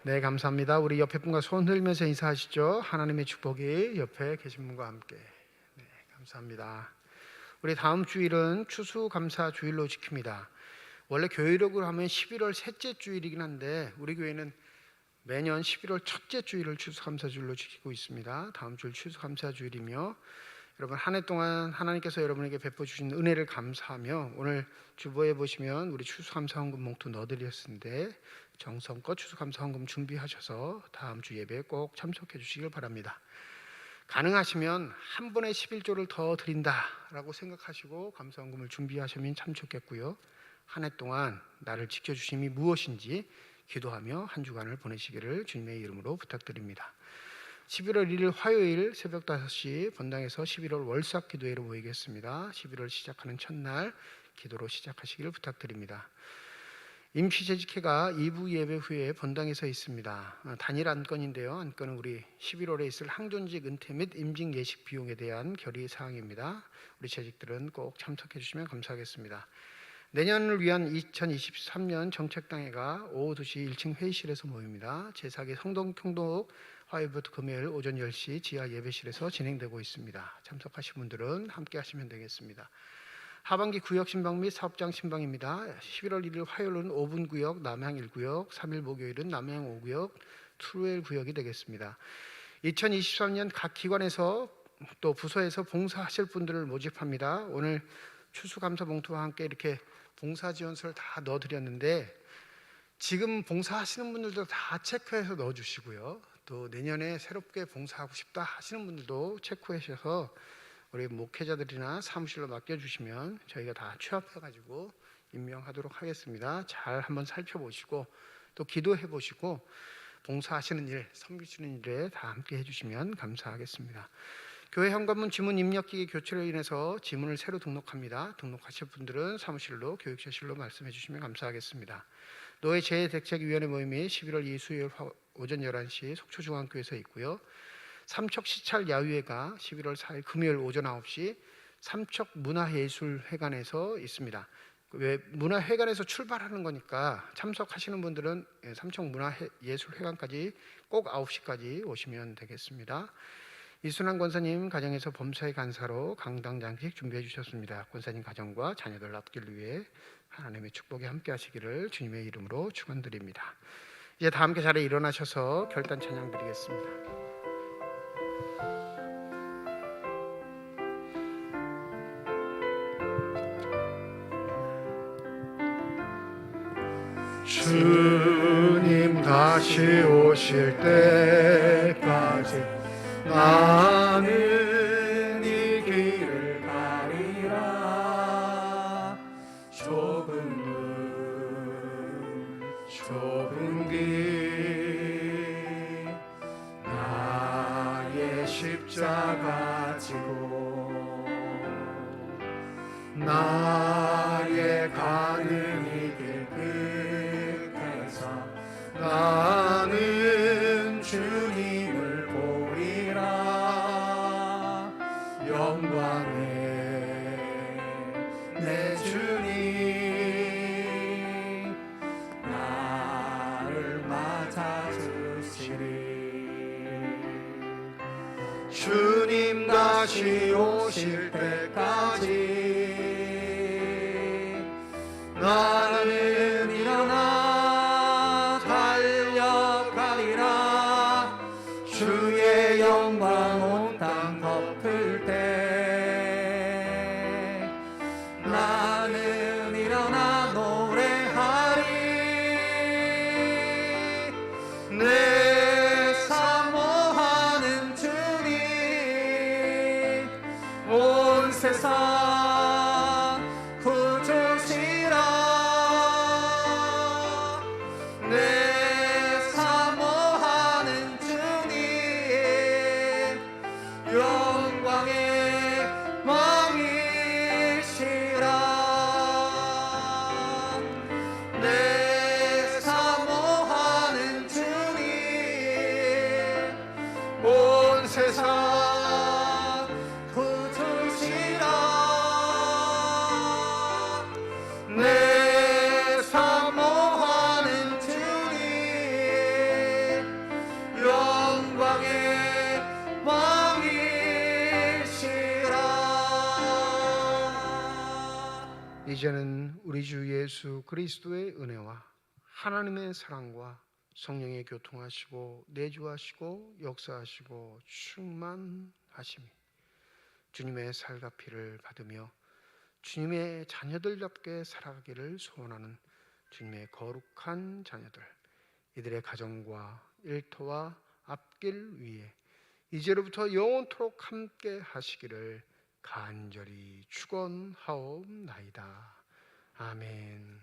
네, 감사합니다. 우리 옆에 분과 손 들면서 인사하시죠. 하나님의 축복이 옆에 계신 분과 함께. 네, 감사합니다. 우리 다음 주일은 추수감사 주일로 지킵니다. 원래 교회력으로 하면 11월 셋째 주일이긴 한데 우리 교회는 매년 11월 첫째 주일을 추수감사 주일로 지키고 있습니다. 다음 주일 추수감사 주일이며 여러분 한 해 동안 하나님께서 여러분에게 베풀어 주신 은혜를 감사하며 오늘 주보에 보시면 우리 추수감사 헌금 봉투 넣어드렸는데 정성껏 추수감사 헌금 준비하셔서 다음 주 예배에 꼭 참석해 주시길 바랍니다. 가능하시면 한 번에 11조를 더 드린다라고 생각하시고 감사 헌금을 준비하시면 참 좋겠고요. 한 해 동안 나를 지켜주심이 무엇인지 기도하며 한 주간을 보내시기를 주님의 이름으로 부탁드립니다. 11월 1일 화요일 새벽 5시 본당에서 11월 월삭 기도회로 모이겠습니다. 11월 시작하는 첫날 기도로 시작하시기를 부탁드립니다. 임시재직회가 2부 예배 후에 본당에서 있습니다. 단일 안건인데요. 안건은 우리 11월에 있을 항존직 은퇴 및 임직 예식 비용에 대한 결의 사항입니다. 우리 재직들은 꼭 참석해 주시면 감사하겠습니다. 내년을 위한 2023년 정책당회가 오후 2시 1층 회의실에서 모입니다. 제4기 성동통독 화요일부터 금요일 오전 10시 지하 예배실에서 진행되고 있습니다. 참석하신 분들은 함께 하시면 되겠습니다. 하반기 구역 신방 및 사업장 신방입니다. 11월 1일 화요일은 5분 구역 남양 1구역, 3일 목요일은 남양 5구역, 투루엘 구역이 되겠습니다. 2023년 각 기관에서 또 부서에서 봉사하실 분들을 모집합니다. 오늘 추수감사 봉투와 함께 이렇게 봉사지원서를 다 넣어드렸는데 지금 봉사하시는 분들도 다 체크해서 넣어주시고요. 또 내년에 새롭게 봉사하고 싶다 하시는 분들도 체크하셔서 우리 목회자들이나 사무실로 맡겨주시면 저희가 다 취합해가지고 임명하도록 하겠습니다. 잘 한번 살펴보시고 또 기도해보시고 봉사하시는 일, 섬기시는 일에 다 함께 해주시면 감사하겠습니다. 교회 현관문 지문 입력기기 교체로 인해서 지문을 새로 등록합니다. 등록하실 분들은 사무실로 교육처실로 말씀해 주시면 감사하겠습니다. 노회 재해대책위원회 모임이 11월 2일 수요일 오전 11시 속초중앙교회에서 있고요. 삼척 시찰 야유회가 11월 4일 금요일 오전 9시 삼척 문화예술회관에서 있습니다. 왜 문화회관에서 출발하는 거니까 참석하시는 분들은 삼척 문화예술회관까지 꼭 9시까지 오시면 되겠습니다. 이순환 권사님 가정에서 범사의 간사로 강당 장식 준비해 주셨습니다. 권사님 가정과 자녀들 낳기를 위해 하나님의 축복에 함께 하시기를 주님의 이름으로 축원드립니다. 이제 다 함께 자리에 일어나셔서 결단 찬양 드리겠습니다. 주님 다시 오실 때까지 나는 이 길을 가리라. 좁은 길 나의 십자가 지고 나의 가는 이 길 끝에서 나는 주님을 보리라. 영광의 내 주님 나를 맞아주시리. 주님 다시 오실 때까지 나는 일어나 달려가리라. 주의 영광 온 땅 덮을 때 나는 일어나 노래하리. 내 사모하는 주님 온 세상 구주시라. 내 사모하는 주님 영광의 왕이시라. 내 세상 붙으시라. 내 사모하는 주님 영광의 왕이시라. 이제는 우리 주 예수 그리스도의 은혜와 하나님의 사랑과 성령의 교통하시고 내주하시고 역사하시고 충만하심이 주님의 살과 피를 받으며 주님의 자녀들답게 살아가기를 소원하는 주님의 거룩한 자녀들, 이들의 가정과 일터와 앞길 위에 이제로부터 영원토록 함께 하시기를 간절히 축원하옵나이다. 아멘.